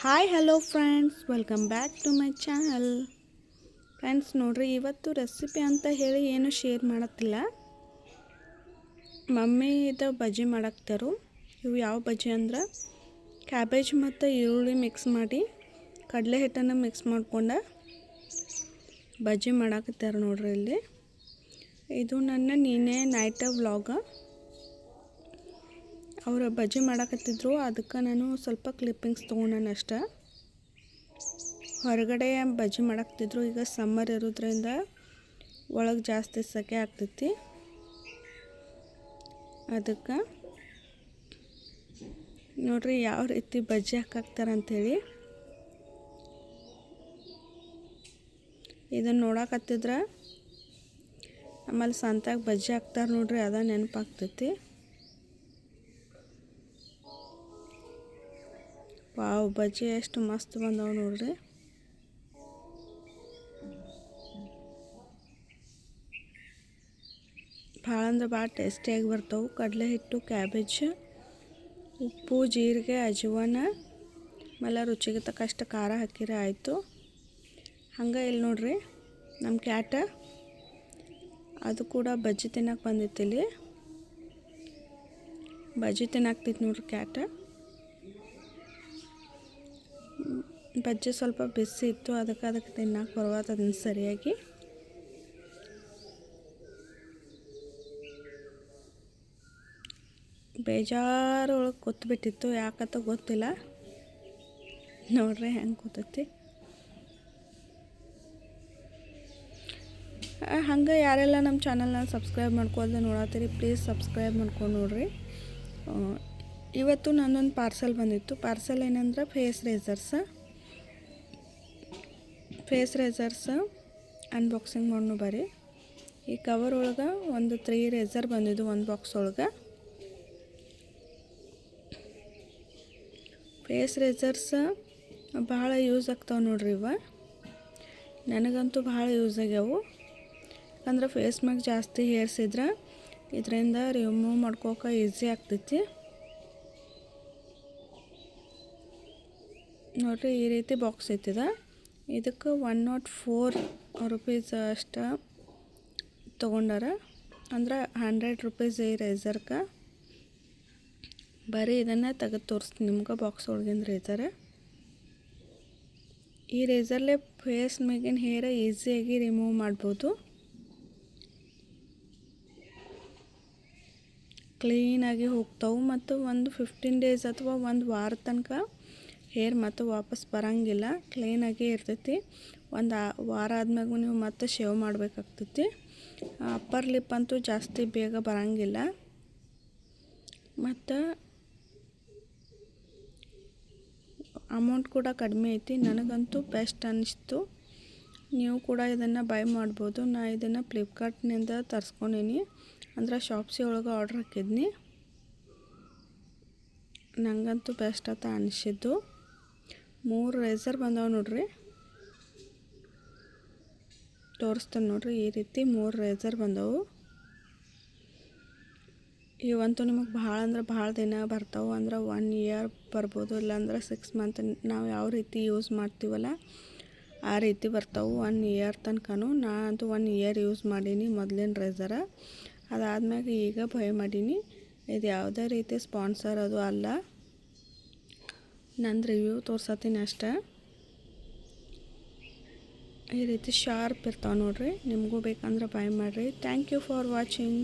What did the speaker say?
Hi hello friends, welcome back to my channel. Friends ನೋಡ್ರಿ, ಇವತ್ತು recipe ಅಂತ ಹೇಳಿ ಏನು ಶೇರ್ ಮಾಡತ್ತಿಲ್ಲ. ಮಮ್ಮಿ ಇದು ಬಜ್ಜಿ ಮಾಡಾಕ್ತಾರು. ಇವು ಯಾವ ಬಜ್ಜಿ ಅಂದ್ರೆ ಕ್ಯಾಬೇಜ್ ಮತ್ತು ಈರುಳ್ಳಿ ಮಿಕ್ಸ್ ಮಾಡಿ ಕಡಲೆ ಹಿಟ್ಟನ್ನು ಮಿಕ್ಸ್ ಮಾಡ್ಕೊಂಡು ಬಜ್ಜಿ ಮಾಡಾಕತ್ತಾರೆ ನೋಡ್ರಿ. ಇಲ್ಲಿ ಇದು ನನ್ನ ನೀನೇ ನೈಟ್ ವ್ಲಾಗ. ಅವರು ಬಜ್ಜಿ ಮಾಡಾಕತ್ತಿದ್ರು, ಅದಕ್ಕೆ ನಾನು ಸ್ವಲ್ಪ ಕ್ಲಿಪ್ಪಿಂಗ್ಸ್ ತೊಗೊಂಡೇನೆ ಅಷ್ಟೆ. ಹೊರಗಡೆ ಬಜ್ಜಿ ಮಾಡಾಕ್ತಿದ್ರು. ಈಗ ಸಮ್ಮರ್ ಇರೋದ್ರಿಂದ ಒಳಗೆ ಜಾಸ್ತಿ ಸೆಕೆ ಆಗ್ತೈತಿ. ಅದಕ್ಕೆ ನೋಡ್ರಿ ಯಾವ ರೀತಿ ಬಜ್ಜಿ ಹಾಕಾಕ್ತಾರಂಥೇಳಿ. ಇದನ್ನು ನೋಡಾಕತ್ತಿದ್ರೆ ಆಮೇಲೆ ಸಂತಾಗ ಬಜ್ಜಿ ಹಾಕ್ತಾರೆ ನೋಡ್ರಿ, ಅದ ನೆನಪಾಗ್ತೈತಿ. ವಾವ್, ಬಜ್ಜಿ ಎಷ್ಟು ಮಸ್ತ್ ಬಂದವು ನೋಡ್ರಿ. ಭಾಳ ಅಂದ್ರೆ ಭಾಳ ಟೇಸ್ಟಿಯಾಗಿ ಬರ್ತವೆ. ಕಡಲೆ ಹಿಟ್ಟು, ಕ್ಯಾಬೇಜ್, ಉಪ್ಪು, ಜೀರಿಗೆ, ಅಜವಾನ, ಆಮೇಲೆ ರುಚಿಗೆ ತಕ್ಕಷ್ಟು ಖಾರ ಹಾಕಿರೆ ಆಯಿತು. ಹಂಗೆ ಇಲ್ಲಿ ನೋಡ್ರಿ ನಮ್ಮ ಕ್ಯಾಟ ಅದು ಕೂಡ ಬಜ್ಜಿ ತಿನ್ನಕ್ಕೆ ಬಂದಿತ್ತು. ಇಲ್ಲಿ ಬಜ್ಜಿ ತಿನ್ನಾಕ್ತಿತ್ತು ನೋಡ್ರಿ ಕ್ಯಾಟ. ಬಜ್ಜಿ ಸ್ವಲ್ಪ ಬಿಸಿ ಇತ್ತು, ಅದಕ್ಕೆ ತಿನ್ನಕ್ಕೆ ಬರುವತ್ತು ಅದನ್ನು ಸರಿಯಾಗಿ. ಬೇಜಾರು ಒಳಗೆ ಕೂತ್ಬಿಟ್ಟಿತ್ತು, ಯಾಕಂತ ಗೊತ್ತಿಲ್ಲ. ನೋಡ್ರಿ ಹೆಂಗೆ ಕೂತೈತಿ. ಹಂಗೆ ಯಾರೆಲ್ಲ ನಮ್ಮ ಚಾನಲ್ನ ಸಬ್ಸ್ಕ್ರೈಬ್ ಮಾಡ್ಕೊಳ್ದೆ ನೋಡತ್ತೀರಿ, ಪ್ಲೀಸ್ ಸಬ್ಸ್ಕ್ರೈಬ್ ಮಾಡ್ಕೊಂಡು ನೋಡ್ರಿ. ಇವತ್ತು ನನ್ನೊಂದು ಪಾರ್ಸಲ್ ಬಂದಿತ್ತು. ಪಾರ್ಸಲ್ ಏನಂದ್ರೆ ಫೇಸ್ ರೇಸರ್ಸ್ ಅನ್ಬಾಕ್ಸಿಂಗ್ ಮಾಡೋಣ ಬರ್ರಿ. ಈ ಕವರ್ ಒಳಗೆ ಒಂದು 3 ರೇಸರ್ ಬಂದಿದ್ದು ಒಂದು ಬಾಕ್ಸ್ ಒಳಗೆ. ಫೇಸ್ ರೇಸರ್ಸ್ ಭಾಳ ಯೂಸ್ ಆಗ್ತಾವೆ ನೋಡ್ರಿ. ನನಗಂತೂ ಭಾಳ ಯೂಸ್ ಆಗ್ಯಾವು. ಯಾಕಂದ್ರೆ ಫೇಸ್ ಮ್ಯಾಗ ಜಾಸ್ತಿ ಹೇರ್ಸ್ ಇದ್ರೆ ಇದರಿಂದ ರಿಮೂವ್ ಮಾಡ್ಕೋಕೆ ಈಸಿ ಆಗ್ತೈತಿ ನೋಡ್ರಿ. ಈ ರೀತಿ ಬಾಕ್ಸ್ ಐತಿದೆ. ಇದಕ್ಕೆ 104 ರೂಪೀಸ್ ಅಷ್ಟು ತೊಗೊಂಡಾರ, ಅಂದ್ರೆ 100 ರೂಪೀಸ್ ಈ ರೇಸರ್ಗೆ. ಬರೀ ಇದನ್ನು ತೆಗೆದು ತೋರಿಸ್ತೀನಿ ನಿಮ್ಗೆ. ಬಾಕ್ಸ್ ಒಳಗಿಂದ ರೇಸರ್. ಈ ರೇಸರ್ಲೆ ಫೇಸ್ ಮೇಗಿನ ಹೇರ್ ಈಸಿಯಾಗಿ ರಿಮೂವ್ ಮಾಡ್ಬೋದು. ಕ್ಲೀನಾಗಿ ಹೋಗ್ತಾವೆ ಮತ್ತು ಒಂದು 15 ಡೇಸ್ ಅಥವಾ ಒಂದು ವಾರ ತನಕ ಹೇರ್ ಮತ್ತು ವಾಪಸ್ ಬರೋಂಗಿಲ್ಲ. ಕ್ಲೀನಾಗಿ ಇರ್ತೈತಿ. ಒಂದು ವಾರ ಆದ್ಮೇಲೆ ನೀವು ಮತ್ತೆ ಶೇವ್ ಮಾಡಬೇಕಾಗ್ತೈತಿ. ಅಪ್ಪರ್ ಲಿಪ್ ಅಂತೂ ಜಾಸ್ತಿ ಬೇಗ ಬರೋಂಗಿಲ್ಲ. ಮತ್ತು ಅಮೌಂಟ್ ಕೂಡ ಕಡಿಮೆ ಐತಿ. ನನಗಂತೂ ಬೆಸ್ಟ್ ಅನ್ನಿಸ್ತು. ನೀವು ಕೂಡ ಇದನ್ನು ಬೈ ಮಾಡ್ಬೋದು. ನಾನು ಇದನ್ನು ಫ್ಲಿಪ್ಕಾರ್ಟ್ನಿಂದ ತರಿಸ್ಕೊಂಡೀನಿ, ಅಂದ್ರೆ ಶಾಪ್ಸಿ ಒಳಗೆ ಆರ್ಡ್ರ್ ಹಾಕಿದ್ನಿ. ನನಗಂತೂ ಬೆಸ್ಟ್ ಅಂತ ಅನಿಸಿದ್ದು. 3 ರೇಸರ್ ಬಂದವು ನೋಡ್ರಿ. ತೋರಿಸ್ತೇನೆ ನೋಡ್ರಿ. ಈ ರೀತಿ 3 ರೇಸರ್ ಬಂದವು. ಇವಂತೂ ನಿಮಗೆ ಭಾಳ ಅಂದ್ರೆ ಭಾಳ ದಿನ ಬರ್ತಾವೆ. ಅಂದ್ರೆ 1 ಇಯರ್ ಬರ್ಬೋದು, ಇಲ್ಲಾಂದ್ರೆ 6 ಮಂತ್. ನಾವು ಯಾವ ರೀತಿ ಯೂಸ್ ಮಾಡ್ತೀವಲ್ಲ ಆ ರೀತಿ ಬರ್ತಾವೆ 1 ಇಯರ್ ತನಕನೂ. ನಾನಂತೂ 1 ಇಯರ್ ಯೂಸ್ ಮಾಡೀನಿ ಮೊದಲಿನ ರೇಸರ. ಅದಾದ್ಮೇಲೆ ಈಗ ಬೈ ಮಾಡೀನಿ. ಇದು ಯಾವುದೇ ರೀತಿ ಸ್ಪಾನ್ಸರ್ ಅದು ಅಲ್ಲ, ನನ್ನ ರಿವ್ಯೂ ತೋರ್ಸತ್ತೀನಿ ಅಷ್ಟೇ. ಈ ರೀತಿ ಶಾರ್ಪ್ ಇರ್ತಾವೆ ನೋಡ್ರಿ. ನಿಮಗೂ ಬೇಕಂದ್ರೆ ಬೈ ಮಾಡಿರಿ. Thank you for watching.